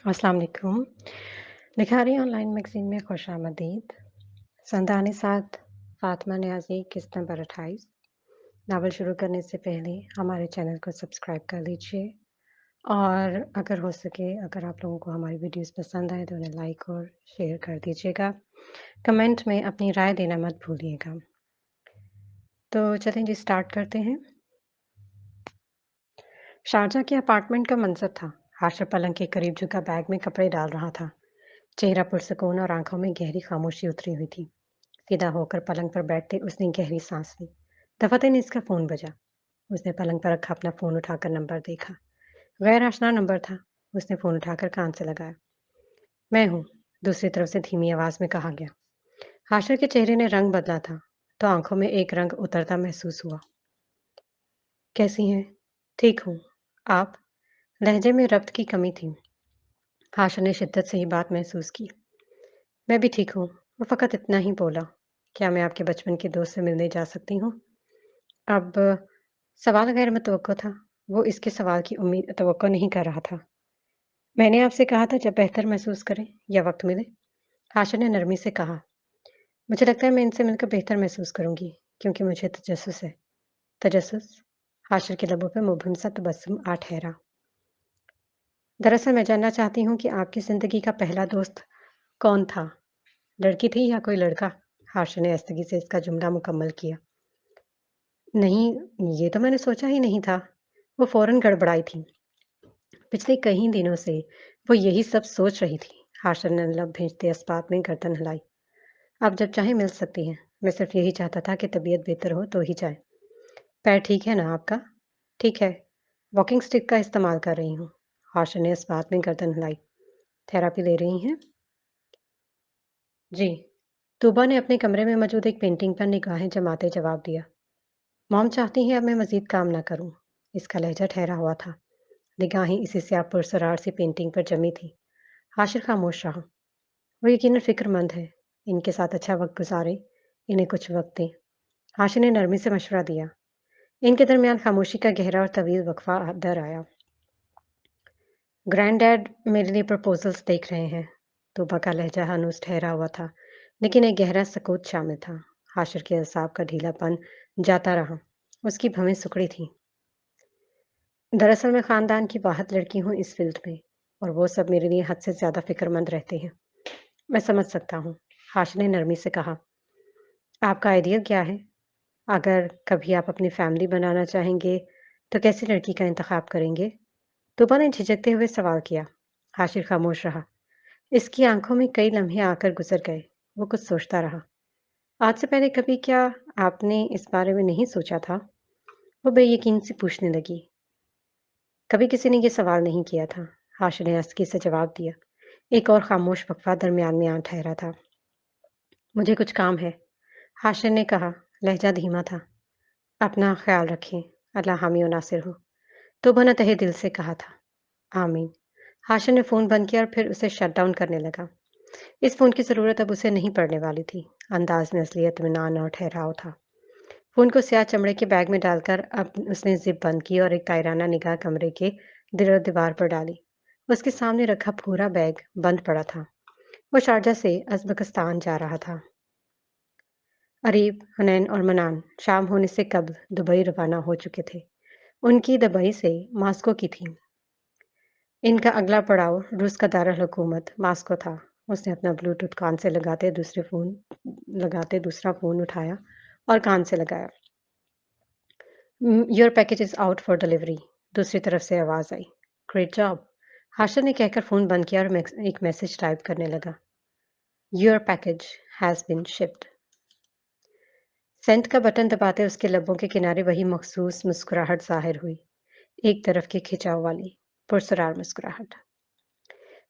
अस्सलाम वालेकुम। Likhari online magazine में खुशामदीद। संतान साथ फ़ातिमा नियाज़ी किस्त नंबर 28। नावल शुरू करने से पहले हमारे चैनल को सब्सक्राइब कर लीजिए और अगर हो सके अगर आप लोगों को हमारी वीडियोज़ पसंद आए तो उन्हें लाइक और शेयर कर दीजिएगा। कमेंट में अपनी राय देना मत भूलिएगा। तो चलें जी स्टार्ट करते हैं। शारजा के अपार्टमेंट का मंज़र था। हाशिर पलंग के करीब झुका बैग में कपड़े डाल रहा था। चेहरा पुरसकून और आंखों में गहरी खामोशी उतरी हुई थी। सीधा होकर पलंग पर बैठते उसने गहरी सांस ली। दफातन इसका फोन बजा। उसने पलंग पर रखा अपना फोन उठाकर नंबर देखा। गैर आशना नंबर था। उसने फोन उठाकर कान से लगाया। मैं हूँ, दूसरी तरफ से धीमी आवाज में कहा गया। हाशिर के चेहरे ने रंग बदला था तो आंखों में एक रंग उतरता महसूस हुआ। कैसी हैं? ठीक हूँ। आप? लहजे में रब्त की कमी थी। हाशिर ने शिद्दत से ही बात महसूस की। मैं भी ठीक हूँ। वो फ़कत इतना ही बोला। क्या मैं आपके बचपन के दोस्त से मिलने जा सकती हूँ? अब सवाल गैर मुतवक्को था। वो इसके सवाल की तवक्को नहीं कर रहा था। मैंने आपसे कहा था जब बेहतर महसूस करें या वक़्त मिले। हाशिर ने नरमी से कहा। मुझे लगता है मैं इनसे मिलकर बेहतर महसूस करूँगी क्योंकि मुझे तजस्सुस है। तजस्सुस? हाशिर के लबों पर मुबहिम सा तबस्सुम आ ठहरा। दरअसल मैं जानना चाहती हूँ कि आपकी ज़िंदगी का पहला दोस्त कौन था? लड़की थी या कोई लड़का? हाशिर ने आहिस्तगी से इसका जुमला मुकम्मल किया। नहीं, ये तो मैंने सोचा ही नहीं था। वो फ़ौरन गड़बड़ाई थी। पिछले कई दिनों से वो यही सब सोच रही थी। हाशिर ने लब भींचते इस्पात में गर्दन हिलाई। आप जब चाहे मिल सकती हैं। मैं सिर्फ यही चाहता था कि तबीयत बेहतर हो तो ही जाए। पैर ठीक है ना आपका? ठीक है। वॉकिंग स्टिक का इस्तेमाल कर रही हूँ। हाशिर ने इस्पात में गर्दन हिलाई। थेरेपी ले रही हैं? जी। तूबा ने अपने कमरे में मौजूद एक पेंटिंग पर निगाहें जमाते जवाब दिया। मॉम चाहती हैं अब मैं मज़ीद काम ना करूँ। इसका लहजा ठहरा हुआ था। निगाहें इसी से आप पुरसरार सी पेंटिंग पर जमी थी। हाशिर खामोश रहा। वो यकीनन फ़िक्रमंद है। इनके साथ अच्छा वक़्त गुज़ारें, इन्हें कुछ वक़्त दें। हाशिर ने नरमी से मशवरा दिया। इनके दरमियान खामोशी का गहरा और तवील वक़फ़ा दर आया। ग्रैंड-डैड मेरे लिए प्रपोज़ल्स देख रहे हैं। तोबा का लहजा हनूस ठहरा हुआ था, लेकिन एक गहरा सकूत शामिल था। हाशिर के असाब का ढीलापन जाता रहा। उसकी भवें सिकुड़ी थीं। दरअसल मैं ख़ानदान की वाहिद लड़की हूँ इस फ़ील्ड में और वो सब मेरे लिए हद से ज़्यादा फ़िक्रमंद रहते हैं। मैं समझ सकता हूँ। हाशिर ने नरमी से कहा। आपका आइडियल क्या है? अगर कभी आप अपनी फैमिली बनाना चाहेंगे, तो कैसी लड़की का इंतखाब करेंगे? तोबा ने झिझकते हुए सवाल किया। हाशिर खामोश रहा। इसकी आंखों में कई लम्हे आकर गुजर गए। वो कुछ सोचता रहा। आज से पहले कभी क्या आपने इस बारे में नहीं सोचा था? वो बेयकीन से पूछने लगी। कभी किसी ने ये सवाल नहीं किया था। हाशिर ने हंसके से जवाब दिया। एक और खामोश वक़फ़ा दरमियान में आ ठहरा था। मुझे कुछ काम है। हाशिर ने कहा। लहजा धीमा था। अपना ख्याल रखें। अल्लाह हामी और नासिर हो। तोबा ने तहे दिल से कहा था। आमीन। हाशिर ने फ़ोन बंद किया और फिर उसे शट डाउन करने लगा। इस फ़ोन की ज़रूरत अब उसे नहीं पड़ने वाली थी। अंदाज़ में असली इत्मीनान और ठहराव था। फ़ोन को स्याह चमड़े के बैग में डालकर अब उसने ज़िप बंद की और एक तायराना निगाह कमरे के दीवार पर डाली। उसके सामने रखा पूरा बैग बंद पड़ा था। वो शारजा से अज़्बकिस्तान जा रहा था। अरीब, हुनैन और मनान शाम होने से कबल दुबई रवाना हो चुके थे। उनकी दुबई से मास्को की थी। इनका अगला पड़ाव रूस का दारुल हुकूमत मास्को था। उसने अपना ब्लूटूथ कान से लगाते दूसरा फ़ोन उठाया और कान से लगाया। Your package is out for delivery. दूसरी तरफ से आवाज़ आई। Great job. हाशिर ने कहकर फ़ोन बंद किया और एक मैसेज टाइप करने लगा। Your package has been shipped. Send का बटन दबाते उसके लबों के किनारे वही मखसूस मुस्कुराहट ज़ाहिर हुई। एक तरफ की खिंचाव वाली पुरसरार मुस्कुराहट।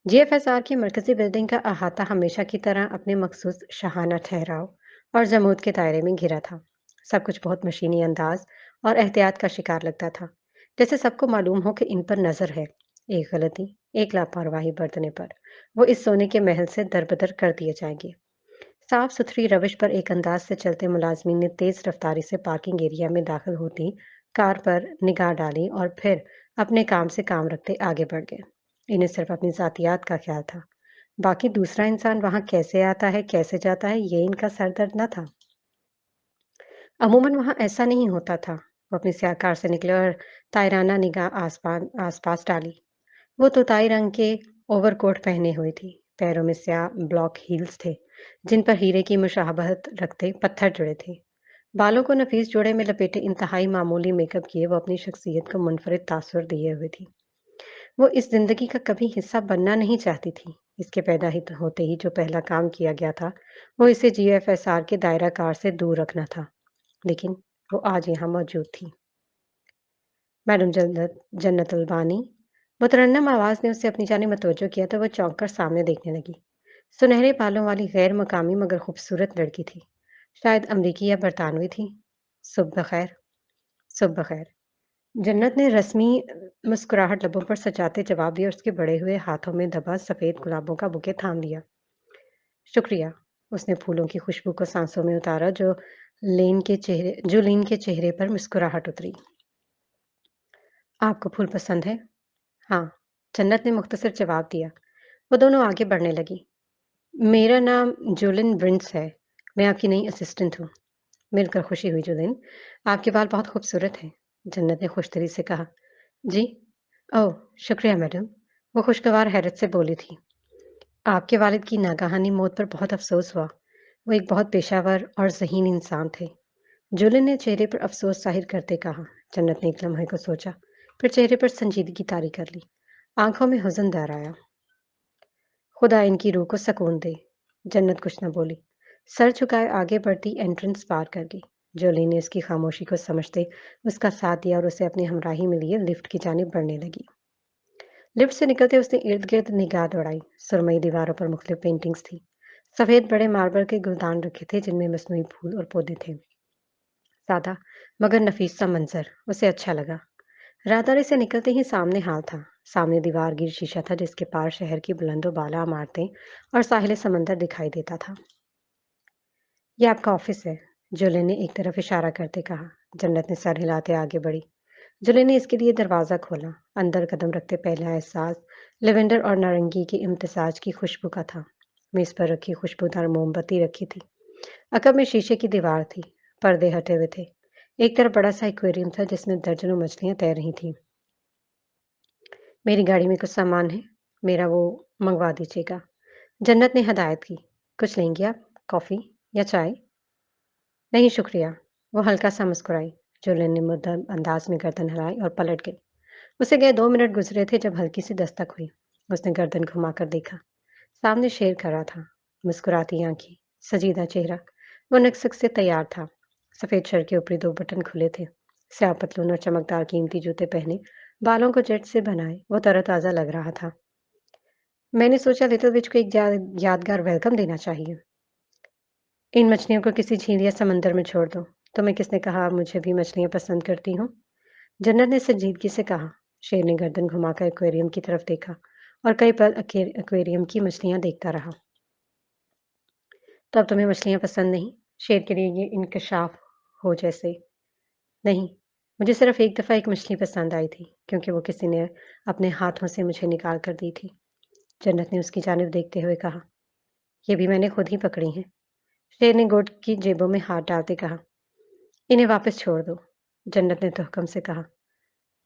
जीएफएसआर की मरकज़ी बिल्डिंग का अहाता हमेशा की तरह अपने मखसूस शाहाना ठहराव और जमूद के दायरे में घिरा था। सब कुछ बहुत मशीनी अंदाज और एहतियात का शिकार लगता था। जैसे सबको मालूम हो कि इन पर नज़र है। एक गलती, एक लापरवाही बरतने पर वो इस सोने के महल से दरबदर कर दिए जाएंगे। साफ सुथरी रविश पर एक अंदाज से चलते मुलाजमीन ने तेज रफ्तारी से पार्किंग एरिया में दाखिल होती कार पर निगाह डाली और फिर अपने काम से काम रखते आगे बढ़ गए। इन्हें सिर्फ अपनी ज़ातियात का ख़्याल था। बाकी दूसरा इंसान वहाँ कैसे आता है, कैसे जाता है, ये इनका सरदर्द न था। अमूमन वहाँ ऐसा नहीं होता था। वो अपनी स्याह कार से निकले और तायराना निगाह आसपास डाली। वो तोताई रंग के ओवरकोट पहने हुए थी। पैरों में स्याह ब्लॉक हील्स थे, जिन पर हीरे की मुशाबहत रखते पत्थर जुड़े थे। बालों को नफीस जोड़े में लपेटे इंतहाई मामूली मेकअप किए वो अपनी शख्सियत को मुनफरिद तासुर दिए हुए थी। वो इस जिंदगी का कभी हिस्सा बनना नहीं चाहती थी। इसके पैदा ही होते ही जो पहला काम किया गया था, वो इसे जीएफएसआर के दायरा कार से दूर रखना था। लेकिन वो आज यहाँ मौजूद थी। मैडम जन्नत अलबानी। मुतरन्नम आवाज ने उससे अपनी जानिब मतवज्जो किया तो वो चौंक कर सामने देखने लगी। सुनहरे बालों वाली गैर मकामी मगर खूबसूरत लड़की थी। शायद अमरीकी या बरतानवी थी। सुबह बखैर। सुबह बखैर। जन्नत ने रस्मी मुस्कुराहट लबों पर सजाते जवाब दिया और उसके बड़े हुए हाथों में दबा सफेद गुलाबों का बुके थाम लिया। शुक्रिया। उसने फूलों की खुशबू को सांसों में उतारा जो लीन के चेहरे पर मुस्कुराहट उतरी। आपको फूल पसंद है? हाँ, जन्नत ने मुख्तसर जवाब दिया। वो दोनों आगे बढ़ने लगी। मेरा नाम जुलिन ब्रिंस है। मैं आपकी नई असिस्टेंट हूँ। मिलकर खुशी हुई जुलिन। आपके बाल बहुत खूबसूरत हैं। जन्नत ने खुशदिली से कहा। जी? ओह, शुक्रिया मैडम। वो खुशगवार हैरत से बोली थी। आपके वालिद की नागहानी मौत पर बहुत अफसोस हुआ। वो एक बहुत पेशावर और ज़हीन इंसान थे। जुलिन ने चेहरे पर अफसोस जाहिर करते कहा। जन्नत ने एक लम्हे को सोचा, फिर चेहरे पर संजीदगी तारी कर ली। आंखों में हुज़न दर आया। खुदा इनकी रूह को सकून दे। जन्नत कुछ न बोली। सर झुकाए आगे बढ़ती एंट्रेंस पार कर गई। जोली ने उसकी खामोशी को समझते उसका साथ दिया और उसे अपनी हमराही में लिए लिफ्ट की जानिब बढ़ने लगी। लिफ्ट से निकलते उसने इर्द गिर्द निगाह दौड़ाई। सुरमई दीवारों पर मुख्तलिफ पेंटिंग्स थी। सफेद बड़े मार्बल के गुलदान रखे थे जिनमें मसनूई फूल और पौधे थे। सादा मगर नफीस सा मंजर उसे अच्छा लगा। राहदारी से निकलते ही सामने हाल था। सामने दीवार गिर शीशा था जिसके पार शहर की बुलंदो बाला इमारतें और साहिल समंदर दिखाई देता था। ये आपका ऑफिस है, जुले ने एक तरफ इशारा करते कहा। जन्नत ने सर हिलाते आगे बढ़ी। जुले ने इसके लिए दरवाज़ा खोला। अंदर कदम रखते पहला एहसास लेवेंडर और नारंगी के इम्तिजाज की खुशबू का था। मेज पर रखी खुशबूदार मोमबत्ती रखी थी। अकब में शीशे की दीवार थी। पर्दे हटे हुए थे। एक तरफ बड़ा सा एक्वेरियम था जिसमें दर्जनों मछलियां तैर रही थीं। मेरी गाड़ी में कुछ सामान है, मेरा वो मंगवा दीजिएगा। जन्नत ने हदायत की। कुछ लेंगी आप? कॉफ़ी या चाय? नहीं शुक्रिया। वो हल्का सा मुस्कुराई। जुलिन ने मुद्दम अंदाज में गर्दन हिलाई और पलट गई। उसे गए 2 मिनट गुजरे थे जब हल्की सी दस्तक हुई। उसने गर्दन घुमाकर देखा। सामने शेर खड़ा था। मुस्कुराती आंखें, सजीदा चेहरा। वो नक्सक से तैयार था। सफेद शर्ट के ऊपरी 2 बटन खुले थे। स्याह पतलून और चमकदार कीमती जूते पहने, बालों को जेट से बनाए, वो तरोताजा लग रहा था। मैंने सोचा लिटिल विच को एक यादगार वेलकम देना चाहिए। इन मछलियों को किसी झील या समंदर में छोड़ दो। तुम्हें किसने कहा मुझे भी मछलियां पसंद करती हूँ? जन्नत ने संजीदगी से कहा। शेर ने गर्दन घुमाकर एक्वेरियम की तरफ देखा और कई पल एक्वेरियम की मछलियां देखता रहा। तो अब तुम्हें मछलियां पसंद नहीं? शेर के लिए ये इंकशाफ हो जैसे। नहीं, मुझे सिर्फ एक दफ़ा एक मछली पसंद आई थी क्योंकि वो किसी ने अपने हाथों से मुझे निकाल कर दी थी। जन्नत ने उसकी जानिब देखते हुए कहा। ये भी मैंने खुद ही पकड़ी हैं। शेर ने गोट की जेबों में हाथ डालते कहा। इन्हें वापस छोड़ दो। जन्नत ने तहकम से कहा।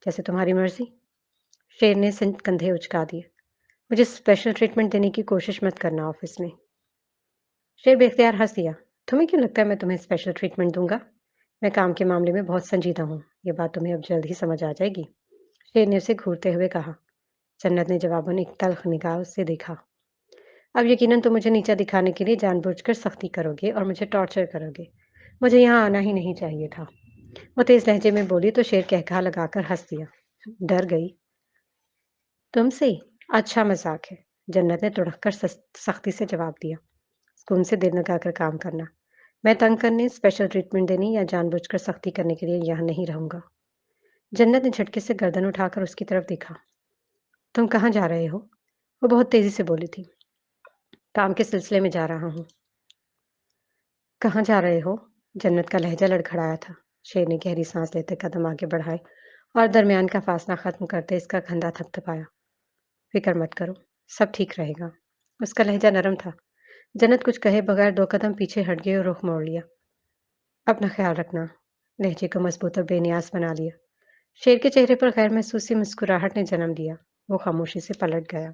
जैसे तुम्हारी मर्जी। शेर ने कंधे उचका दिए। मुझे स्पेशल ट्रीटमेंट देने की कोशिश मत करना ऑफिस में। शेर बेख्तियार हंस दिया। तुम्हें क्यों लगता है मैं तुम्हें स्पेशल ट्रीटमेंट दूंगा? मैं काम के मामले में बहुत संजीदा हूँ। ये बात तुम्हें अब जल्द ही समझ आ जाएगी। शेर ने उसे घूरते हुए कहा। जन्नत ने जवाबन एक तल्ख निगाह उससे देखा। अब यकीनन तुम मुझे नीचा दिखाने के लिए जानबूझकर सख्ती करोगे और मुझे टॉर्चर करोगे। मुझे यहाँ आना ही नहीं चाहिए था। वो तेज लहजे में बोली तो शेर कहकहा लगाकर हंस दिया। डर गई। तुमसे? अच्छा मजाक है। जन्नत ने तुड़ककर सख्ती से जवाब दिया। सुकून से दिल लगाकर काम करना। मैं तंग करने, स्पेशल ट्रीटमेंट देने या जानबूझकर सख्ती करने के लिए यहाँ नहीं रहूंगा। जन्नत ने झटके से गर्दन उठाकर उसकी तरफ देखा। तुम कहाँ जा रहे हो? वो बहुत तेजी से बोली थी। काम के सिलसिले में जा रहा हूँ। कहाँ जा रहे हो? जन्नत का लहजा लड़खड़ाया था। शेर ने गहरी सांस लेते कदम आगे बढ़ाए और दरमियान का फासला खत्म करते इसका कंधा थपथपाया। फिक्र मत करो, सब ठीक रहेगा। उसका लहजा नरम था। जन्नत कुछ कहे बगैर 2 कदम पीछे हट गई और रुख मोड़ लिया। अपना ख्याल रखना। लहजे को मजबूत और बेनियाज बना लिया। शेर के चेहरे पर गैर महसूसी मुस्कुराहट ने जन्म दिया। वो खामोशी से पलट गया।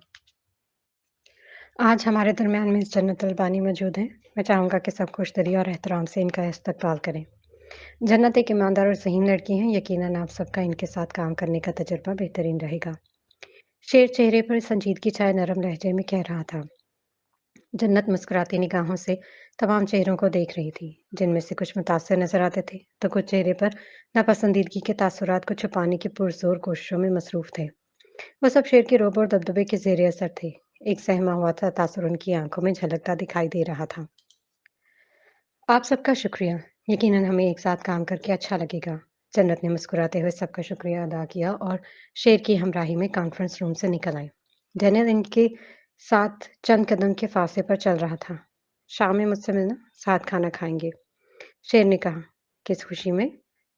आज हमारे दरमियान मिस जन्नत अल्बानी मौजूद हैं। मैं चाहूँगा कि सब खुशदिली और एहतराम से इनका इस्तकबाल करें। जन्नत एक ईमानदार और ज़हीन लड़की हैं। यकीनन आप सबका इनके साथ काम करने का तजुर्बा बेहतरीन रहेगा। शेर चेहरे पर संजीदगी छाए नरम लहजे में कह रहा था। जन्नत मुस्कुराती निगाहों से तमाम चेहरों को देख रही थी, जिनमें से कुछ मुतासिर नजर आते थे, तो कुछ चेहरे पर नापसंदीदगी के तासुरात को छुपाने की पुरजोर कोशिशों में मसरूफ थे। वो सब शेर के रोब और दबदबे के जेर असर थे। एक सहमा हुआ था तासुर उनकी आंखों में झलकता दिखाई दे रहा था। आप सबका शुक्रिया। यकीनन हमें एक साथ काम करके अच्छा लगेगा। जन्नत ने मुस्कुराते हुए सबका शुक्रिया अदा किया और शेर की हमराही में कॉन्फ्रेंस रूम से निकल आई। डैनियल इनके साथ चंद कदम के फासले पर चल रहा था। शाम में मुझसे मिलना, साथ खाना खाएंगे। शेर ने कहा। किस खुशी में?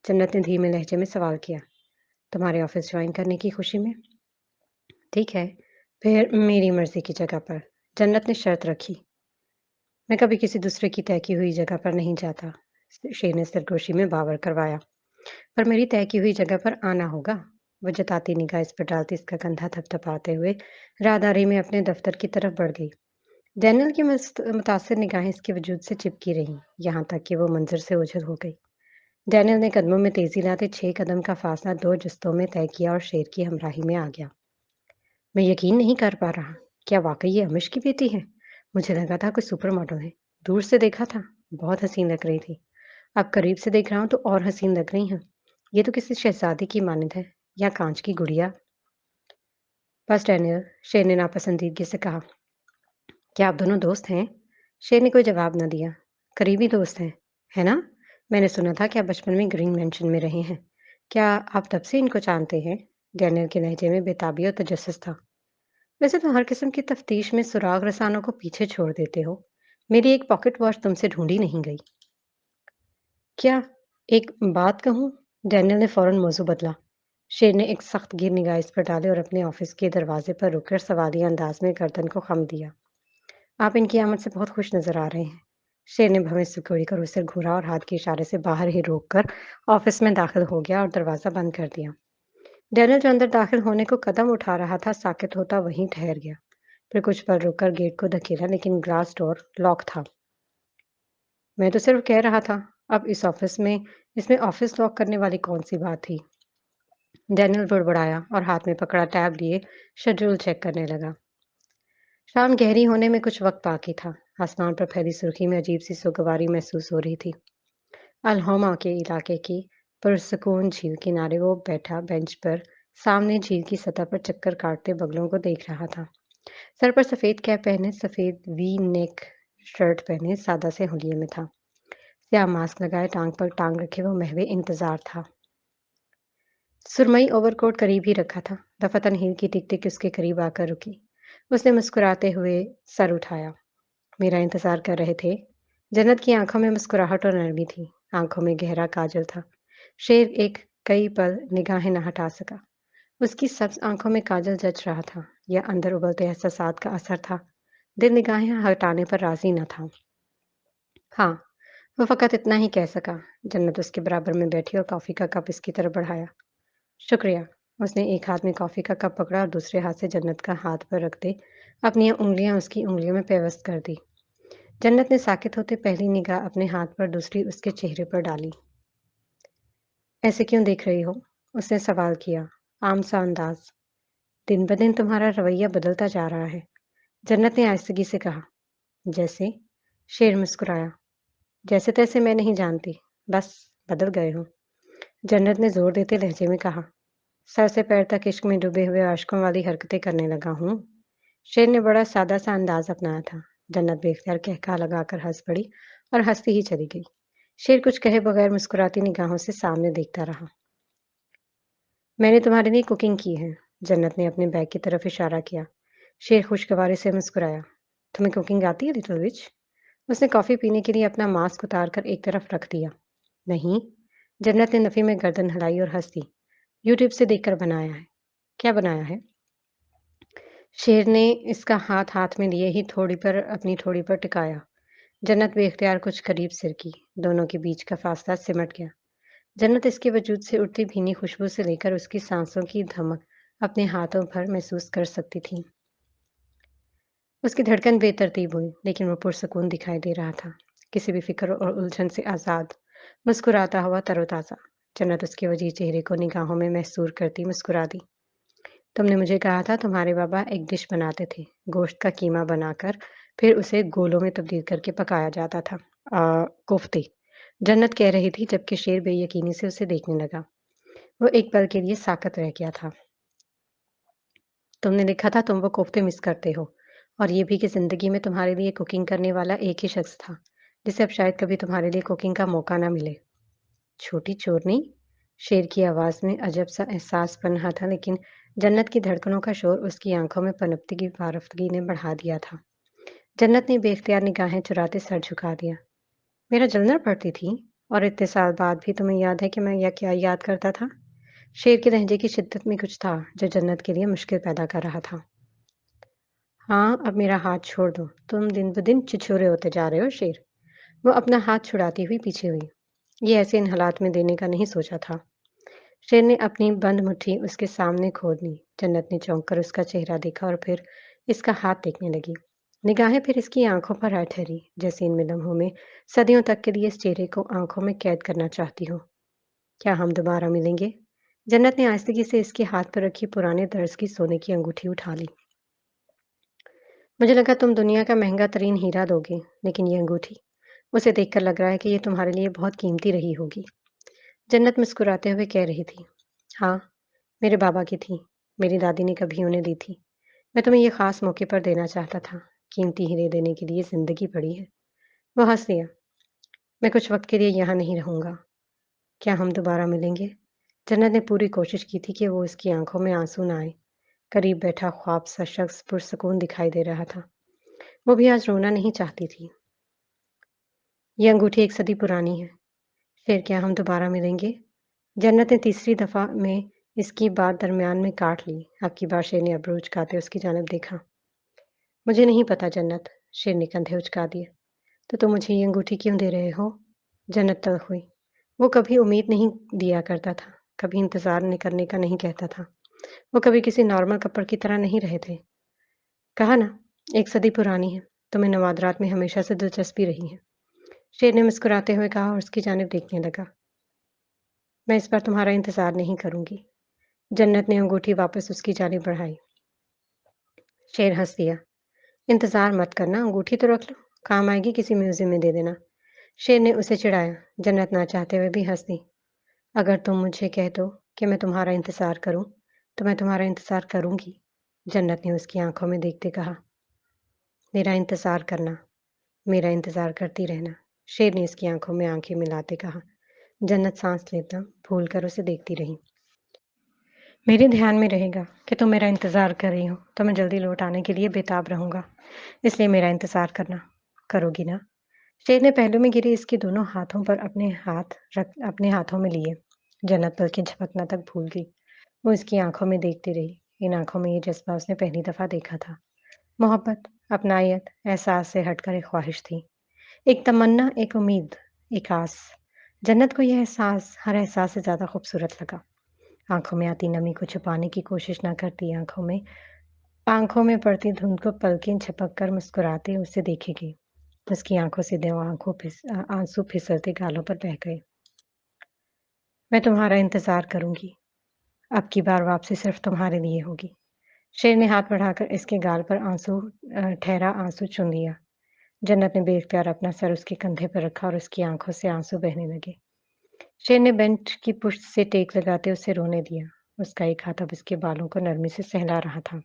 जन्नत ने धीमे लहजे में सवाल किया। तुम्हारे ऑफिस ज्वाइन करने की खुशी में। ठीक है, फिर मेरी मर्जी की जगह पर। जन्नत ने शर्त रखी। मैं कभी किसी दूसरे की तय की हुई जगह पर नहीं जाता। शेर ने सरगोशी में बावर करवाया। पर मेरी तय की हुई जगह पर आना होगा। वो जताती निगाह इस पर डालती इसका कंधा थपथपाते हुए राहदारी में अपने दफ्तर की तरफ बढ़ गई। डैनियल की मुतासिर निगाहें इसके वजूद से चिपकी रहीं, यहाँ तक कि वो मंजर से ओझल हो गई। डैनियल ने कदमों में तेजी लाते 6 कदम का फासला 2 जुस्तों में तय किया और शेर की हमराही में आ गया। मैं यकीन नहीं कर पा रहा। क्या वाकई ये अमिश की बेटी है? मुझे लगा था कोई सुपर मॉडल है। दूर से देखा था, बहुत हसीन लग रही थी। अब करीब से देख रहा हूँ तो और हसीन लग रही हैं। ये तो किसी शहजादी की मानद है या कांच की गुड़िया। बस डैनियल, शेर ने नापसंदीदगी से कहा। क्या आप दोनों दोस्त हैं? शेर ने कोई जवाब न दिया। करीबी दोस्त हैं, है ना? मैंने सुना था कि आप बचपन में ग्रीन मैंशन में रहे हैं। क्या आप तब से इनको जानते हैं? डैनियल के लहजे में बेताबी और तजस्सुस था। वैसे तो हर किस्म की तफ्तीश में सुराग रसानों को पीछे छोड़ देते हो। मेरी एक पॉकेट वॉच तुमसे ढूंढी नहीं गई। क्या? एक बात कहूँ? डैनियल ने फौरन मौजू बदला। शेर ने एक सख्त गिर निगाह इस पर डाले और अपने ऑफिस के दरवाजे पर रुककर सवालिया अंदाज में गर्दन को खम दिया। आप इनकी आमद से बहुत खुश नजर आ रहे हैं। शेर ने भवें सिकोड़ी कर उसे घूरा और हाथ के इशारे से बाहर ही रोककर ऑफिस में दाखिल हो गया और दरवाजा बंद कर दिया। डैनियल जो अंदर दाखिल होने को कदम उठा रहा था, साकित होता वहीं ठहर गया। फिर कुछ पल रुककर गेट को धकेला, लेकिन ग्लास डोर लॉक था। मैं तो सिर्फ कह रहा था। अब इसमें ऑफिस लॉक करने वाली कौन सी बात थी? डैनियल बुड़बुड़ाया और हाथ में पकड़ा टैब लिए शेड्यूल चेक करने लगा। शाम गहरी होने में कुछ वक्त बाकी था। आसमान पर फैली सुर्खी में अजीब सी सुगवारी महसूस हो रही थी। अल्होमा के इलाके की पुरसकून झील किनारे वो बैठा बेंच पर सामने झील की सतह पर चक्कर काटते बगलों को देख रहा था। सर पर सफेद कैप पहने, सफेद वी नेक शर्ट पहने, सादा से हुलिये में था। स्याह मास्क लगाए टांग पर टांग रखे वो महवे इंतजार था। सुरमई ओवरकोट करीब ही रखा था। दफातन हील की टिक टिक उसके करीब आकर रुकी। उसने मुस्कुराते हुए सर उठाया। मेरा इंतजार कर रहे थे? जन्नत की आंखों में मुस्कुराहट और नरमी थी। आंखों में गहरा काजल था। शेर एक कई पल निगाहें न हटा सका। उसकी सब्ज आंखों में काजल जच रहा था या अंदर उबलते एहसासात का असर था। दिल निगाहें हटाने पर राजी न था। हाँ, वो फकत इतना ही कह सका। जन्नत उसके बराबर में बैठी और कॉफी का कप इसकी तरफ बढ़ाया। शुक्रिया। उसने एक हाथ में कॉफी का कप पकड़ा और दूसरे हाथ से जन्नत का हाथ पर रखते अपनी उंगलियां उसकी उंगलियों में पेवस्त कर दी। जन्नत ने साकित होते पहली निगाह अपने हाथ पर, दूसरी उसके चेहरे पर डाली। ऐसे क्यों देख रही हो? उसने सवाल किया। आम सा अंदाज। दिन ब दिन तुम्हारा रवैया बदलता जा रहा है। जन्नत ने आहिस्तगी से कहा। जैसे? शेर मुस्कुराया। जैसे तैसे मैं नहीं जानती, बस बदल गए हो। जन्नत ने जोर देते लहजे में कहा। सर से पैर तक इश्क में डूबे हुए आशिकों वाली हरकतें करने लगा हूँ। शेर ने बड़ा सादा सा अंदाज अपनाया था। जन्नत बेख्तियार कहका लगाकर हंस पड़ी और हंसती ही चली गई। शेर कुछ कहे बगैर मुस्कुराती निगाहों से सामने देखता रहा। मैंने तुम्हारे लिए कुकिंग की है। जन्नत ने अपने बैग की तरफ इशारा किया। शेर खुशगवारी से मुस्कुराया। तुम्हें कुकिंग आती है लिटिल विच? उसने कॉफी पीने के लिए अपना मास्क उतार कर एक तरफ रख दिया। नहीं। जन्नत ने नफी में गर्दन हिलाई और हंस दी। यूट्यूब से देखकर बनाया है। क्या बनाया है? शेर ने इसका हाथ हाथ में लिए ही अपनी थोड़ी पर टिकाया। जन्नत बेख्तियार कुछ करीब सिरकी। दोनों के बीच का फासला सिमट गया। जन्नत इसके वजूद से उड़ती भीनी खुशबू से लेकर उसकी सांसों की धमक अपने हाथों पर महसूस कर सकती थी। उसकी धड़कन बेतरतीब हुई, लेकिन वो पुरसकून दिखाई दे रहा था, किसी भी फिक्र और उलझन से आज़ाद, मुस्कुराता हुआ तरोताज़ा। जन्नत उसके वजीह चेहरे को निगाहों में महसूर करती मुस्कुरा दी। तुमने मुझे कहा था तुम्हारे बाबा एक डिश बनाते थे, गोश्त का कीमा बनाकर, फिर उसे गोलों में तब्दील करके पकाया जाता था। कोफ्ते, जन्नत कह रही थी जबकि शेर बेयकीनी से उसे देखने लगा। वो एक पल के लिए साकत रह गया था। तुमने लिखा था तुम वो कोफ्ते मिस करते हो, और ये भी कि ज़िंदगी में तुम्हारे लिए कुकिंग करने वाला एक ही शख्स था, जिसे अब शायद कभी तुम्हारे लिए कुकिंग का मौका ना मिले। छोटी चोरनी? शेर की आवाज़ में अजब सा एहसास पनहा था, लेकिन जन्नत की धड़कनों का शोर उसकी आंखों में पनपती की आराफ़गी ने बढ़ा दिया था। जन्नत ने बेख्तियार निगाहें चुराते सर झुका दिया। मेरा जलना पड़ती थी, और इतने साल बाद भी तुम्हें याद है कि मैं या क्या याद करता था? शेर के लहजे की शिद्दत में कुछ था जो जन्नत के लिए मुश्किल पैदा कर रहा था। हाँ, अब मेरा हाथ छोड़ दो। तुम दिन-ब-दिन छिछोरे होते जा रहे हो, शेर। वो अपना हाथ छुड़ाती हुई पीछे हुई। ये ऐसे इन हालात में देने का नहीं सोचा था। शेर ने अपनी बंद मुट्ठी उसके सामने खोल ली। जन्नत ने चौंक कर उसका चेहरा देखा और फिर इसका हाथ देखने लगी। निगाहें फिर इसकी आंखों पर आ ठहरी, जैसे इन लम्हों में सदियों तक के लिए इस चेहरे को आंखों में कैद करना चाहती हो। क्या हम दोबारा मिलेंगे? जन्नत ने आहिस्तगी से इसके हाथ पर रखी पुराने दर्ज की सोने की अंगूठी उठा ली। मुझे लगा तुम दुनिया का महंगा तरीन हीरा दोगे, लेकिन ये अंगूठी, उसे देखकर लग रहा है कि ये तुम्हारे लिए बहुत कीमती रही होगी। जन्नत मुस्कुराते हुए कह रही थी, हाँ, मेरे बाबा की थी। मेरी दादी ने कभी उन्हें दी थी। मैं तुम्हें ये खास मौके पर देना चाहता था। कीमती हीरे देने के लिए जिंदगी पड़ी है। वो हंस दिया। मैं कुछ वक्त के लिए यहाँ नहीं रहूंगा। क्या हम दोबारा मिलेंगे? जन्नत ने पूरी कोशिश की थी कि वो उसकी आंखों में आंसू ना आए। करीब बैठा ख्वाब सा शख्स पुरसकून दिखाई दे रहा था। वो भी आज रोना नहीं चाहती थी। ये अंगूठी एक सदी पुरानी है। फिर क्या हम दोबारा मिलेंगे? जन्नत ने तीसरी दफ़ा में इसकी बात दरमियान में काट ली। अब की बार शेर ने अब्रू उचकाते उसकी जानिब देखा। मुझे नहीं पता जन्नत, शेर ने कंधे उचका दिए। तो तुम मुझे ये अंगूठी क्यों दे रहे हो? जन्नत तल्ख हुई। वो कभी उम्मीद नहीं दिया करता था, कभी इंतज़ार नहीं करने का नहीं कहता था। वो कभी किसी नॉर्मल कपल की तरह नहीं रहे थे। कहा ना, एक सदी पुरानी है। तुम्हें नवादरात में हमेशा से दिलचस्पी रही है। शेर ने मुस्कुराते हुए कहा और उसकी जानिब देखने लगा। मैं इस बार तुम्हारा इंतज़ार नहीं करूँगी। जन्नत ने अंगूठी वापस उसकी जानिब बढ़ाई। शेर हँस दिया। इंतज़ार मत करना, अंगूठी तो रख लो। काम आएगी किसी म्यूज़ियम में दे देना। शेर ने उसे चिढ़ाया। जन्नत ना चाहते हुए भी हँस दी। अगर तुम मुझे कह दो कि मैं तुम्हारा इंतज़ार करूँ, तो मैं तुम्हारा इंतज़ार करूँगी। जन्नत ने उसकी आँखों में देखते कहा। मेरा इंतज़ार करना, मेरा इंतज़ार करती रहना। शेर ने उसकी आँखों में आँखें मिलाते कहा। जन्नत सांस लेना भूलकर उसे देखती रही। मेरे ध्यान में रहेगा कि तुम मेरा इंतज़ार कर रही हो, तो मैं जल्दी लौट आने के लिए बेताब रहूँगा। इसलिए मेरा इंतज़ार करना। करोगी ना? शेर ने पहलू में गिरे इसके दोनों हाथों पर अपने हाथों में लिए। जन्नत पलकें झपकना तक भूल गई। वो इसकी आंखों में देखती रही। इन आंखों में ये जज्बा उसने पहली दफ़ा देखा था। मोहब्बत, अपनायत, एहसास से हटकर एक ख्वाहिश थी। एक तमन्ना, एक उम्मीद, एक आस। जन्नत को यह एहसास हर एहसास से ज़्यादा खूबसूरत लगा। आँखों में आती नमी को छुपाने की कोशिश न करती आँखों में पड़ती धुंध को पलकें झपक कर मुस्कुराते उसे देखेगी। उसकी आँखों से 2 आँसू फिसलते गालों पर बह गए। मैं तुम्हारा इंतज़ार करूँगी। अब की बार वापसी सिर्फ़ तुम्हारे लिए होगी। शेर ने हाथ बढ़ाकर इसके गाल पर ठहरा आँसू चुन लिया। जन्नत ने बेइख्तियार अपना सर उसके कंधे पर रखा और उसकी आँखों से आँसू बहने लगे। शेर ने बेंच की पुष्ट से टेक लगाते उसे रोने दिया। उसका एक हाथ अब उसके बालों को नरमी से सहला रहा था।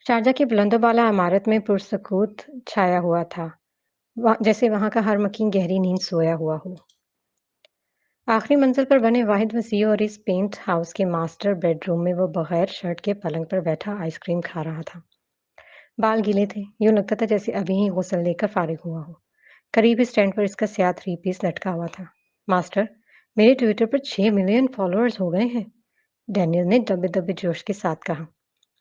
शारजा की बुलंदोबाला इमारत में पुरसकूत छाया हुआ था, जैसे वहाँ का हर मकीन गहरी नींद सोया हुआ हो। आखिरी मंजिल पर बने वाहिद वसीअ और इस पेंट हाउस के मास्टर बेडरूम में वो बगैर शर्ट के पलंग पर बैठा आइसक्रीम खा रहा था। बाल गीले थे, यूं लगता था जैसे अभी ही गुस्ल लेकर फारिग हुआ हो। करीब ही स्टैंड पर इसका स्याह 3 पीस लटका हुआ था। मास्टर, मेरे ट्विटर पर 6 मिलियन फॉलोअर्स हो गए हैं, डैनियल ने दबे दबे जोश के साथ कहा।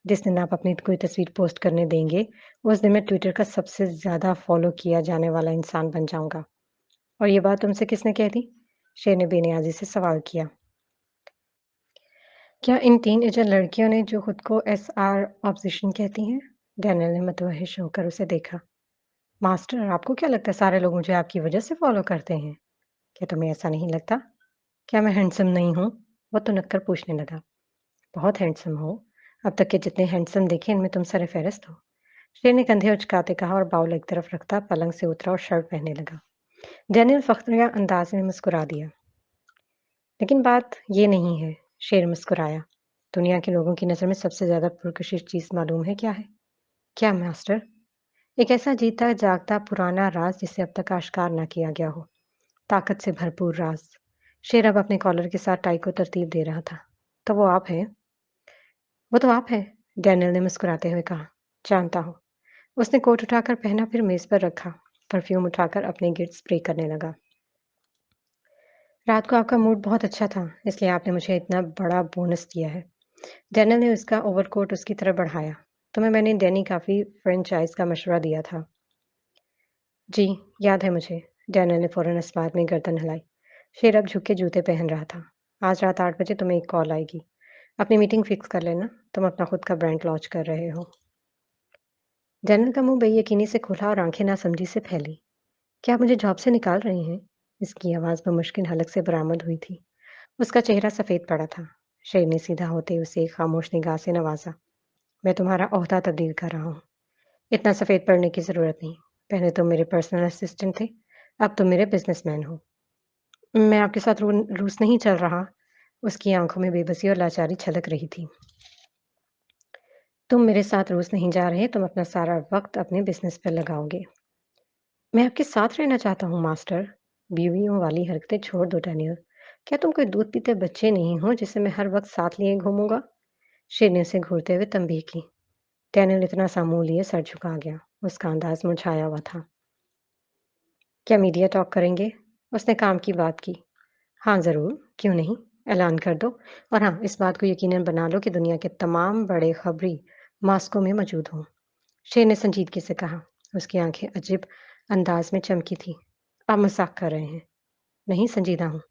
जिस दिन आप अपनी कोई तस्वीर पोस्ट करने देंगे, उस दिन मैं ट्विटर का सबसे ज़्यादा फ़ॉलो किया जाने वाला इंसान बन जाऊँगा। और ये बात तुमसे किसने कह दी? शेर ने बेनियाज़ी से सवाल किया। क्या इन 3 एजेड लड़कियों ने जो खुद को एसआर ऑब्ज़ेशन कहती हैं? डैनियल ने मुतवहश होकर उसे देखा। मास्टर, आपको क्या लगता है सारे लोग मुझे आपकी वजह से फ़ॉलो करते हैं? क्या तुम्हें ऐसा नहीं लगता? क्या मैं हैंडसम नहीं हूँ? वो तुनक कर पूछने लगा। बहुत हैंडसम हो। अब तक के जितने हैंडसम देखे इनमें तुम सरफ़हरिस्त हो। शेर ने कंधे उचकाते कहा और बाउल एक तरफ रखता पलंग से उतरा और शर्ट पहनने लगा। डैनियल फ़ख्रिया अंदाज़ में मुस्कुरा दिया। लेकिन बात ये नहीं है, शेर मुस्कुराया। दुनिया के लोगों की नज़र में सबसे ज़्यादा पुरकशिश चीज़ मालूम है क्या है? क्या मास्टर? एक ऐसा जीता जागता पुराना राज़ जिसे अब तक आश्कार ना किया गया हो। ताकत से भरपूर राज़। शेर अब अपने कॉलर के साथ टाई को तरतीब दे रहा था। तो वो आप हैं? वो तो आप हैं, डैनियल ने मुस्कुराते हुए कहा। जानता हूँ। उसने कोट उठाकर पहना फिर मेज़ पर रखा। परफ्यूम उठाकर अपने गिर्द स्प्रे करने लगा। रात को आपका मूड बहुत अच्छा था, इसलिए आपने मुझे इतना बड़ा बोनस दिया है। डैनियल ने उसका ओवरकोट उसकी तरफ बढ़ाया। तुम्हें मैंने डेनी कॉफ़ी फ्रेंचाइज़ का मशवरा दिया था। जी, याद है मुझे। डैनियल ने फ़ौरन इस बात में गर्दन हिलाई। शेर अब झुक के जूते पहन रहा था। आज रात 8 बजे तुम्हें एक कॉल आएगी। अपनी मीटिंग फ़िक्स कर लेना। तुम अपना खुद का ब्रांड लॉन्च कर रहे हो। डैनियल का मुँह बेयकीनी से खुला और आँखें नासमझी से फैली। क्या आप मुझे जॉब से निकाल रहे हैं? इसकी आवाज़ बमुश्किल हलक से बरामद हुई थी। उसका चेहरा सफ़ेद पड़ा था। शेर ने सीधा होते उसे एक खामोश निगाह से नवाजा। मैं तुम्हारा ओहदा तब्दील कर रहा हूँ। इतना सफ़ेद पड़ने की ज़रूरत नहीं। पहले तुम मेरे पर्सनल असिस्टेंट थे, अब तुम मेरे बिज़नेसमैन हो। मैं आपके साथ रूस नहीं चल रहा। उसकी आँखों में बेबसी और लाचारी छलक रही थी। तुम मेरे साथ रूस नहीं जा रहे, तुम अपना सारा वक़्त अपने बिज़नेस पर लगाओगे। मैं आपके साथ रहना चाहता हूँ मास्टर। बीवियों वाली हरकतें छोड़ दो डैनियल। क्या तुम कोई दूध पीते बच्चे नहीं हो जिसे मैं हर वक़्त साथ लिए घूमूँगा? शेर ने उसे घूरते हुए तंबीह की। डैनियल इतना सा मुँह लिए सर झुका गया। उसका अंदाज़ मुरझाया हुआ था। क्या मीडिया टॉक करेंगे? उसने काम की बात की। हाँ, ज़रूर, क्यों नहीं? ऐलान कर दो और हाँ, इस बात को यकीनन बना लो कि दुनिया के तमाम बड़े खबरी मॉस्को में मौजूद हों। शेर ने संजीदगी से कहा। उसकी आंखें अजीब अंदाज में चमकी थीं। आप मज़ाक कर रहे हैं। नहीं, संजीदा हूँ।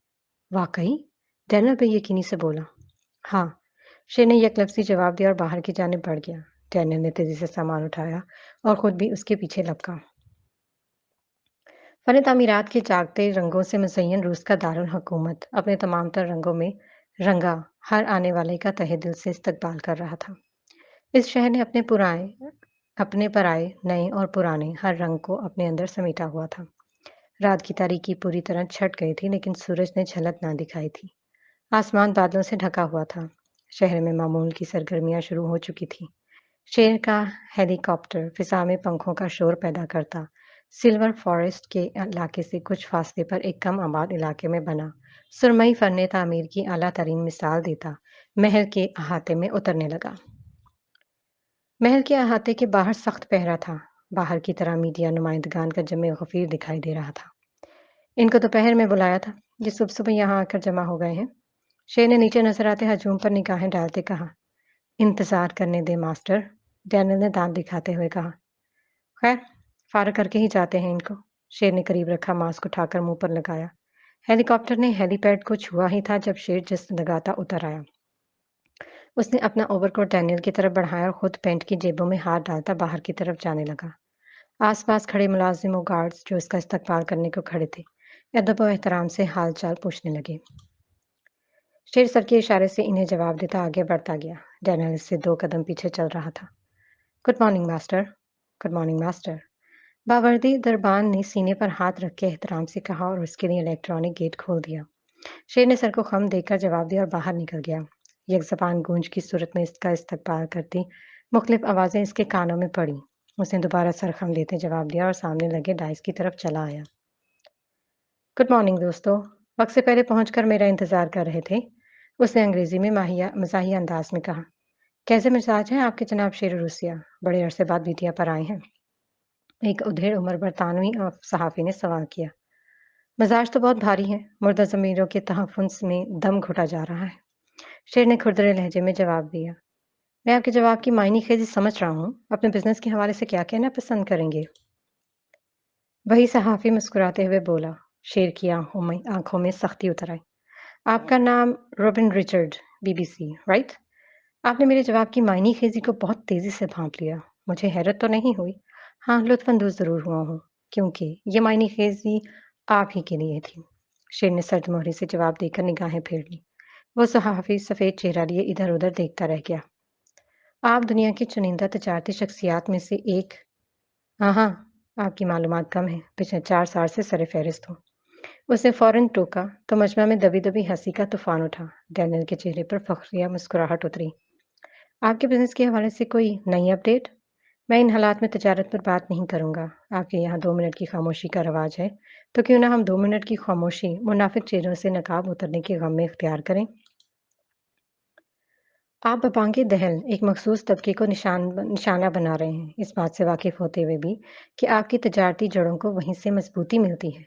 वाक़ई? डैनियल बेयकीनी से बोला। हाँ, शेर ने यकलफ़्ज़ी जवाब दिया और बाहर की जानिब बढ़ गया। डैनियल ने तेज़ी से सामान उठाया और खुद भी उसके पीछे लपका। फ़न तामीरात के जागते रंगों से मुज़य्यन रूस का दारुल हुकूमत अपने तमाम तर रंगों में रंगा हर आने वाले का तहे दिल से इस्तकबाल कर रहा था। इस शहर ने अपने पर आए नए और पुराने हर रंग को अपने अंदर समेटा हुआ था। रात की तारीकी पूरी तरह छट गई थी लेकिन सूरज ने झलक ना दिखाई थी। आसमान बादलों से ढका हुआ था। शहर में मामूल की सरगर्मियां शुरू हो चुकी थी। शेर का हेलीकॉप्टर फिजा में पंखों का शोर पैदा करता सिल्वर फॉरेस्ट के इलाके से कुछ फासले पर एक कम आबाद इलाके में बना सुरमई फन तामीर की आला तरीन मिसाल देता महल के अहाते में उतरने लगा। महल के अहाते के बाहर सख्त पहरा था। बाहर की तरह मीडिया नुमाइंदगान का जमे गफीर दिखाई दे रहा था। इनको दोपहर में बुलाया था, ये सुबह सुबह यहाँ आकर जमा हो गए हैं। शेर ने नीचे नजर आते हजूम पर निगाहें डालते कहा। इंतजार करने दे मास्टर, डैनियल ने दांत दिखाते हुए कहा। खैर, फारग करके ही जाते हैं इनको। शेर ने करीब रखा मास्क उठाकर मुंह पर लगाया। हेलीकॉप्टर ने हेलीपैड को छुआ ही था जब शेर जिस लगाता उतर आया। उसने अपना ओवरकोट डैनियल की तरफ बढ़ाया और खुद पैंट की जेबों में हाथ डालता बाहर की तरफ जाने लगा। आसपास खड़े मुलाजिम और गार्ड्स जो इसका इस्तकबाल करने को खड़े थे, अदब और एहतराम से हाल चाल पूछने लगे। शेर सर के इशारे से इन्हें जवाब देता आगे बढ़ता गया। डैनियल इससे 2 कदम पीछे चल रहा था। Good morning master. Good morning master. बावर्दी दरबान ने सीने पर हाथ रख के एहतराम से कहा और उसके लिए इलेक्ट्रॉनिक गेट खोल दिया। शेर ने सर को खम देकर जवाब दिया और बाहर निकल गया। यकज़बान गूंज की सूरत में इसका इस्तकबाल करती मुख्तलिफ आवाज़ें इसके कानों में पड़ी। उसने दोबारा सर खम देते जवाब दिया और सामने लगे डाइस की तरफ चला आया। गुड मॉर्निंग दोस्तों। वक्त से पहले पहुंचकर मेरा इंतजार कर रहे थे। उसने अंग्रेजी में मज़ाहिया अंदाज में कहा। कैसे मिजाज हैं आपके जनाब शेर रूसिया? बड़े अरसे बाद मीडिया पर आए हैं। एक उधेड़ उम्र बरतानवी सहाफ़ी ने सवाल किया। मिजाज तो बहुत भारी है। मुर्दा ज़मीरों के तहफ़्फ़ुज़ में दम घुटा जा रहा है। शेर ने खुरदरे लहजे में जवाब दिया। मैं आपके जवाब की मायने खेज़ी समझ रहा हूँ। अपने बिज़नेस के हवाले से क्या कहना पसंद करेंगे? वही सहाफ़ी मुस्कुराते हुए बोला। शेर की आँखों में सख्ती उतर आई। आपका नाम रॉबिन रिचर्ड, बीबीसी, राइट? आपने मेरे जवाब की मायने-खेज़ी को बहुत तेज़ी से भाँप लिया। मुझे हैरत तो नहीं हुई। हाँ, लुत्फ़अंदोज़ ज़रूर हुआ हूँ, क्योंकि ये मायने-खेज़ी आप ही के लिए थी। शेर ने सर्द मोहरे से जवाब देकर निगाहें फेर लीं। वो सहाफ़ी सफ़ेद चेहरा लिए इधर-उधर देखता रह गया। आप दुनिया की चुनिंदा तजारती शख्सियात में से एक। हाँ, हाँ, आपकी मालूमात कम है। पिछले 4 साल से सर-ए-फ़हरिस्त हूँ। उसने फ़ौरन टोका तो मजमा में दबी-दबी हँसी का तूफ़ान उठा। डैनियल के चेहरे पर फ़ख्रिया मुस्कुराहट उतरी। आपके बिज़नेस के हवाले से कोई नई अपडेट? मैं इन हालात में तिजारत पर बात नहीं करूँगा। आपके यहाँ 2 मिनट की खामोशी का रिवाज है, तो क्यों ना हम 2 मिनट की खामोशी मुनाफ़िक चेहरों से नकाब उतरने के गम में इख्तियार करें? आप बबांगे दहल एक मखसूस तबके को निशाना बना रहे हैं, इस बात से वाकिफ़ होते हुए भी कि आपकी तजारती जड़ों को वहीं से मज़बूती मिलती है।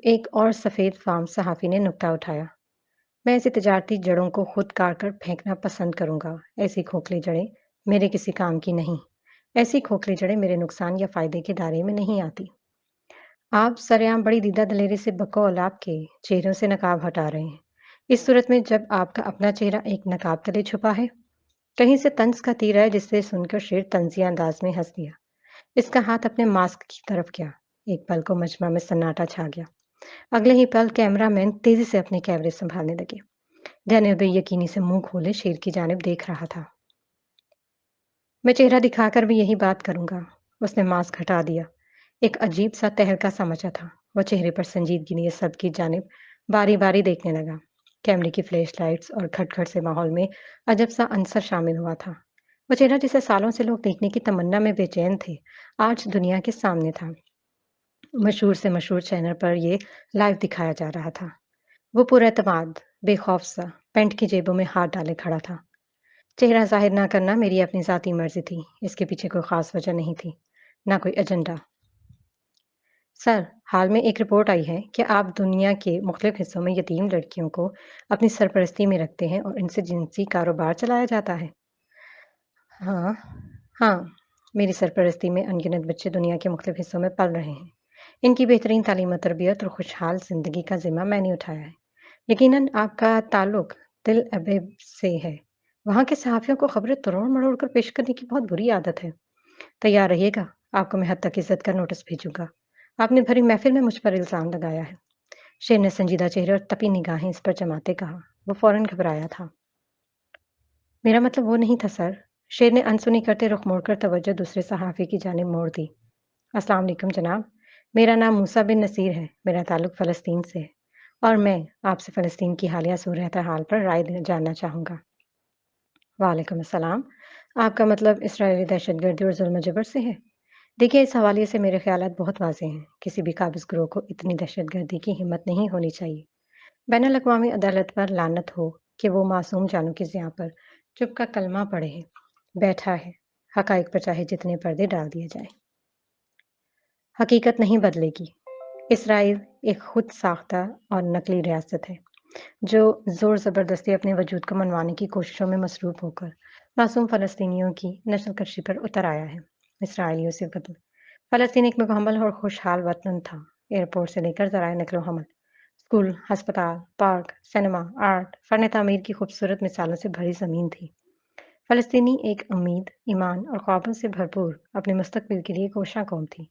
एक और सफ़ेद फ़ार्म सहाफ़ी ने नुक्ता उठाया। मैं ऐसी तजारती जड़ों को खुद काट कर फेंकना पसंद करूँगा। ऐसी खोखली जड़ें मेरे किसी काम की नहीं। ऐसी खोखली जड़ें मेरे नुकसान या फ़ायदे के दायरे में नहीं आती। आप सरेआम बड़ी दीदा दलेरी से बकौल आपके चेहरों से नकाब हटा रहे हैं। इस सूरत में जब आपका अपना चेहरा एक नकाब तले छुपा है, कहीं से तंज का तीर आया जिसे सुनकर शेर तंज़िया अंदाज में हँस दिया। इसका हाथ अपने मास्क की तरफ गया। एक पल को मजमा में सन्नाटा छा गया। अगले ही पल कैमरामैन तेज़ी से अपने कैमरे सँभालने लगे। डैनियल बेयकीनी से मुँह खोले शेर की जानिब देख रहा था। मैं चेहरा दिखाकर भी यही बात करूँगा। उसने मास्क हटा दिया। एक अजीब-सा तहलका-सा मचा था। वो चेहरे पर संजीदगी लिए सबकी जानिब बारी-बारी देखने लगा। कैमरे की फ्लैश लाइट्स और खटखट से माहौल में अजब-सा अंसर शामिल हुआ था। वो चेहरा जिसे सालों से लोग देखने की तमन्ना में बेचैन थे, आज दुनिया के सामने था। मशहूर से मशहूर चैनल पर ये लाइव दिखाया जा रहा था। वो पुरएतमाद, बेखौफ-सा, पैंट की जेबों में हाथ डाले खड़ा था। चेहरा ज़ाहिर ना करना मेरी अपनी ज़ाती मर्ज़ी थी। इसके पीछे कोई ख़ास वजह नहीं थी, ना कोई एजेंडा। सर, हाल में एक रिपोर्ट आई है कि आप दुनिया के मुख्तलिफ़ हिस्सों में यतीम लड़कियों को अपनी सरपरस्ती में रखते हैं और इनसे जिनसी कारोबार चलाया जाता है। हाँ, हाँ, मेरी सरपरस्ती में अनगिनत बच्चे दुनिया के मुख्तलिफ़ हिस्सों में पल रहे हैं। इनकी बेहतरीन तालीम और तरबियत और खुशहाल ज़िंदगी का ज़िम्मा मैंने उठाया है। यकीनन आपका ताल्लुक तिल अबेब से है। वहाँ के सहाफ़ियों को खबरें तरोड़-मरोड़ कर पेश करने की बहुत बुरी आदत है। तैयार रहिएगा, आपको मैं हद तक इज़्ज़त का नोटिस भेजूँगा। आपने भरी महफ़िल में मुझ पर इल्ज़ाम लगाया है। शेर ने संजीदा चेहरे और तपी निगाहें इस पर जमाते कहा। वो फ़ौरन घबराया था। मेरा मतलब वो नहीं था सर। शेर ने अनसुनी करते रुख मोड़कर तवज्जो दूसरे सहाफ़ी की जानिब मोड़ दी। अस्सलाम वालेकुम जनाब। मेरा नाम मूसा बिन नसीर है। मेरा ताल्लुक फ़लस्तीन से है और मैं आपसे फ़लस्तीन की हालिया सूरत-ए-हाल पर राय जानना चाहूँगा। वालेकुम अस्सलाम। आपका मतलब इस्राएली दहशतगर्दी और ज़ुल्म-ज़बर से है? देखिए, इस हवाले से मेरे ख़यालात बहुत वाज़ेह हैं। किसी भी काबिज़ गिरोह को इतनी दहशतगर्दी की हिम्मत नहीं होनी चाहिए। बैनुल-अक़वामी अदालत पर लानत हो कि वो मासूम जानों की ज़िया पर चुप का कलमा पढ़े बैठा है। हक़ाइक़ पर चाहे जितने पर्दे डाल दिए जाएँ। हकीकत नहीं बदलेगी। इसराइल एक खुद साख्ता और नकली रियासत है, जो ज़ोर-ज़बरदस्ती अपने वजूद को मनवाने की कोशिशों में मसरूफ़ होकर मासूम फ़लस्तीनियों की नस्ल-कशी पर उतर आया है। इसराइलियों से कत्ल फ़लस्तीन एक मुकम्मल और खुशहाल वतन था। एयरपोर्ट से लेकर ज़राए नक़्ल-ओ-हमल, स्कूल, अस्पताल, पार्क, सिनेमा, आर्ट, फ़न-ए-तामीर की खूबसूरत मिसालों से भरी ज़मीन थी। फ़लस्तीनी एक उम्मीद, ईमान और ख्वाबों से भरपूर अपने मुस्तक़बिल के लिए कोशा कौम थी।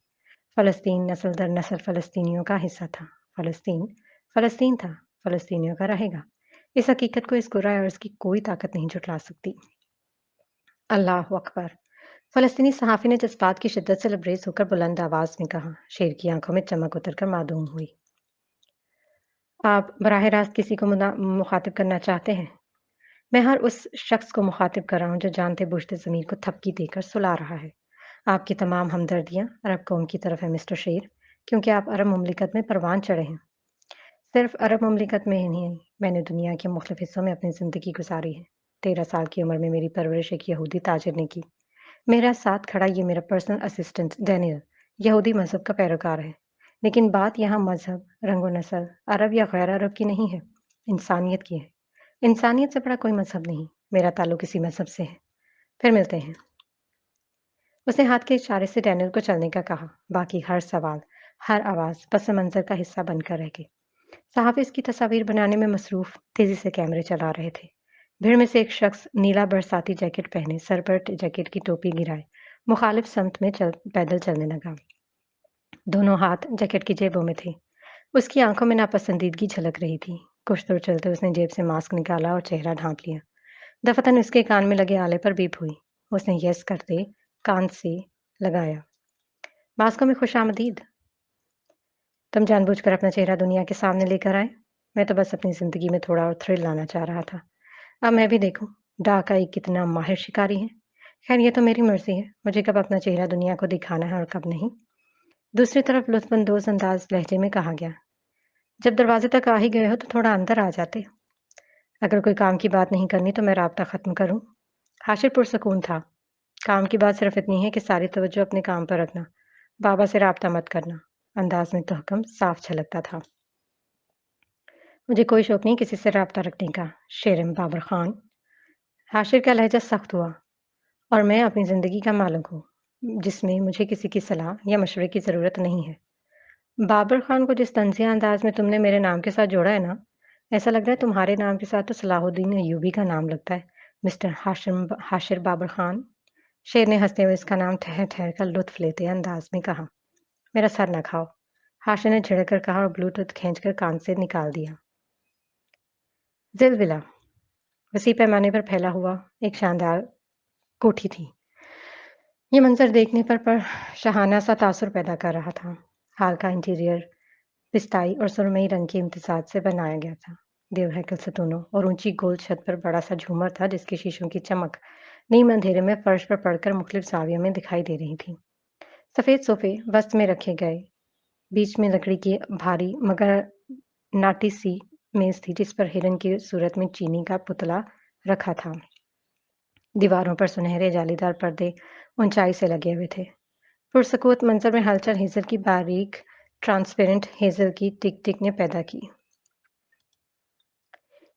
फ़लस्तीन नस्ल दर नस्ल फ़लस्तीनियों का हिस्सा था। फ़लस्तीन, फ़लस्तीन था, फ़लस्तीनियों का रहेगा। इस हकीकत को इस गुर्रा अर्ज़ की कोई ताकत नहीं झुठला सकती। अल्लाहु अकबर! फ़लस्तीनी सहाफ़ी ने जज़्बात की शिद्दत से लबरेज़ होकर बुलंद आवाज़ में कहा। शेर की आँखों में चमक उतरकर मादूम हुई। आप बराह रास्त किसी को मुख़ातिब करना चाहते हैं? मैं हर उस शख़्स को मुख़ातिब कर रहा हूँ जो जानते-बूझते ज़मीर को थपकी देकर सुला रहा है। आपकी तमाम हमदर्दियाँ अरब कौम की तरफ है मिस्टर शेर, क्योंकि आप अरब मुमलिकत में परवान चढ़े हैं। सिर्फ़ अरब मुमलिकत में ही नहीं, मैंने दुनिया के मुख्तलिफ़ हिस्सों में अपनी ज़िंदगी गुज़ारी है। 13 साल की उम्र में मेरी परवरिश एक यहूदी ताजिर ने की। मेरा साथ खड़ा ये मेरा पर्सनल असिस्टेंट डैनियल यहूदी मज़हब का पैरोकार है। लेकिन बात यहाँ मज़हब, रंग-ओ-नस्ल, अरब या गैर अरब की नहीं है, इंसानियत की है। इंसानियत से बड़ा कोई मज़हब नहीं। मेरा ताल्लुक इसी मज़हब से है। फिर मिलते हैं। उसने हाथ के इशारे से डैनियल को चलने का कहा। बाकी हर सवाल, हर आवाज़ पस मंज़र का हिस्सा बनकर रह गई। सहाफ़ी इसकी तस्वीर बनाने में मसरूफ़ तेज़ी से कैमरे चला रहे थे। भीड़ में से एक शख्स नीला बरसाती जैकेट पहने सर पर जैकेट की टोपी गिराए मुखालिफ समत में पैदल चलने लगा। दोनों हाथ जैकेट की जेबों में थे। उसकी आंखों में नापसंदीदगी झलक रही थी। कुछ दूर चलते उसने जेब से मास्क निकाला और चेहरा ढांप लिया। दफतन उसके कान में लगे आले पर बीप हुई। उसने यस करते कान से लगाया। मास्को में खुशामदीद। तुम जानबूझकर अपना चेहरा दुनिया के सामने लेकर आए। मैं तो बस अपनी जिंदगी में थोड़ा और थ्रिल लाना चाह रहा था। अब मैं भी देखूं डाका एक कितना माहिर शिकारी है। खैर ये तो मेरी मर्जी है, मुझे कब अपना चेहरा दुनिया को दिखाना है और कब नहीं। दूसरी तरफ लुत्फानंदोज अंदाज लहजे में कहा गया, जब दरवाजे तक आ ही गए हो तो थोड़ा अंदर आ जाते। अगर कोई काम की बात नहीं करनी तो मैं राब्ता खत्म करूं। हाशिर पुरसकून था। काम की बात सिर्फ इतनी है कि सारी तवज्जो अपने काम पर रखना। बाबा से राब्ता मत करना। अंदाज में तहकम साफ झलकता था। मुझे कोई शौक नहीं किसी से राब्ता रखने का। शेरम बाबर खान। हाशिर का लहजा सख्त हुआ। और मैं अपनी ज़िंदगी का मालिक हूँ, जिसमें मुझे किसी की सलाह या मशवरे की ज़रूरत नहीं है। बाबर खान को जिस तंज़िया अंदाज में तुमने मेरे नाम के साथ जोड़ा है ना, ऐसा लग रहा है तुम्हारे नाम के साथ तो सलाहुद्दीन अय्यूबी का नाम लगता है, मिस्टर हाशिर बाबर खान। शेर ने हंसते हुए इसका नाम ठहर ठहर कर लुत्फ लेते अंदाज में कहा। मेरा सर न खाओ। हाशिर ने झिड़क कर कहा और ब्लूटूथ खींचकर कान से निकाल दिया। जिलजिला वसी पैमाने पर फैला हुआ एक शानदार कोठी थी। ये मंजर देखने पर शहाना सा तासुर पैदा कर रहा था। हाल का इंटीरियर पिस्ताई और सुरमई रंग के इम्तिजाज से बनाया गया था। देवहैकल सतूनों और ऊंची गोल छत पर बड़ा सा झूमर था जिसके शीशों की चमक नीम अंधेरे में फर्श पर पड़कर मुख्तलिफ जावियों में दिखाई दे रही थी। सफेद सोफे वस्त में रखे गए। बीच में लकड़ी की भारी मगर नाटी सी मेज थी जिस पर हिरन की सूरत में चीनी का पुतला रखा था। दीवारों पर सुनहरे जालीदार पर्दे ऊंचाई से लगे हुए थे। पुरसकूत मंजर में हलचल हेजल की बारीक ट्रांसपेरेंट हेजल की टिक टिक ने पैदा की।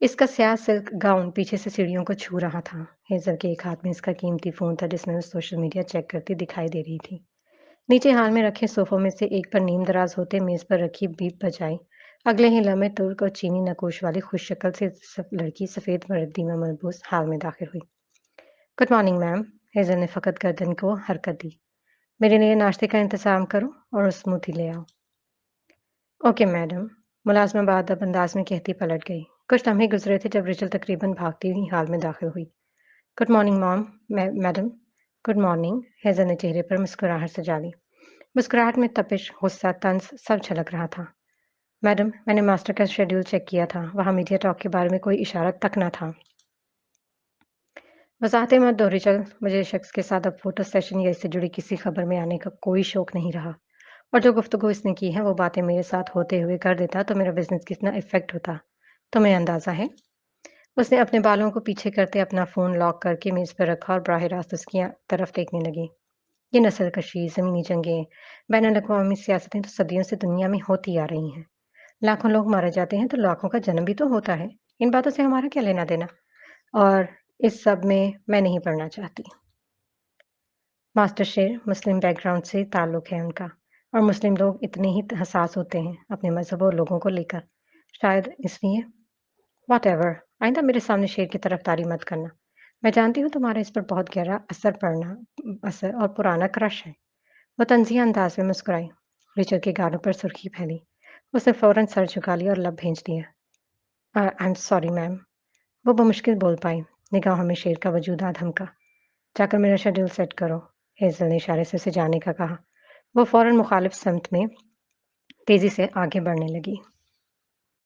इसका स्याह सिल्क गाउन पीछे से सीढ़ियों को छू रहा था। हेजल के एक हाथ में इसका कीमती फोन था जिसमें वो सोशल मीडिया चेक करती दिखाई दे रही थी। नीचे हाल में रखे सोफों में से एक पर नीम दराज होते मेज पर रखी बीप बजाई। अगले ही लम्हे तुर्क और चीनी नकोश वाली खुश शक्ल से लड़की सफेद वर्दी में मलबूस हाल में दाखिल हुई। Good morning ma'am. हेजल ने फकत गर्दन को हरकत दी। मेरे लिए नाश्ते का इंतजाम करो और स्मूथी ले आओ। Okay madam. मुलाजमा बादब अंदाज में कहती पलट गई। कुछ लम्हे गुजरे थे जब रिचल तकरीबन भागती हुई हाल में दाखिल हुई। Good morning mom. Madam. Good morning. Hazel ने चेहरे पर मुस्कुराहट सजा ली। मुस्कुराहट में तपिश, गुस्सा, तंज सब झलक रहा था। मैडम, मैंने मास्टर का शेड्यूल चेक किया था। वहाँ मीडिया टॉक के बारे में कोई इशारा तक ना था। वजाहतें मत दो रिचल। मुझे इस शख्स के साथ अब फोटो सेशन या इससे जुड़ी किसी खबर में आने का कोई शौक नहीं रहा। और जो गुफ्तगू इसने की है वो बातें मेरे साथ होते हुए कर देता तो मेरा बिजनेस कितना इफेक्ट होता तुम्हें अंदाजा है। उसने अपने बालों को पीछे करते अपना फोन लॉक करके मेज पर रखा और बराह रास्त उसकी तरफ देखने लगी। ये नस्ल कशी, जमीनी जंगें, बैन अवी सियासतें तो सदियों से दुनिया में होती आ रही हैं। लाखों लोग मारे जाते हैं तो लाखों का जन्म भी तो होता है। इन बातों से हमारा क्या लेना देना। और इस सब में मैं नहीं पढ़ना चाहती। मास्टर शेर मुस्लिम बैकग्राउंड से ताल्लुक है उनका। और मुस्लिम लोग इतने ही हसास होते हैं अपने मजहब और लोगों को लेकर। शायद इसलिए वॉटएवर। आइंदा मेरे सामने शेर की तरफदारी मत करना। मैं जानती हूँ तुम्हारा इस पर बहुत गहरा असर और पुराना क्रश है। वो तंजिया अंदाज में मुस्कुराई। रिचर्ड के गालों पर सुर्खी फैली। उसने फौरन सर झुका लिया और लब भेज दिया। I am sorry ma'am. वो बमुश्किल बोल पाई। निगाहों में शेर का वजूद धमका। जाकर मेरा शेड्यूल सेट करो। हेजल ने इशारे से उसे जाने का कहा। वो फौरन मुखालिफ समत में तेजी से आगे बढ़ने लगी।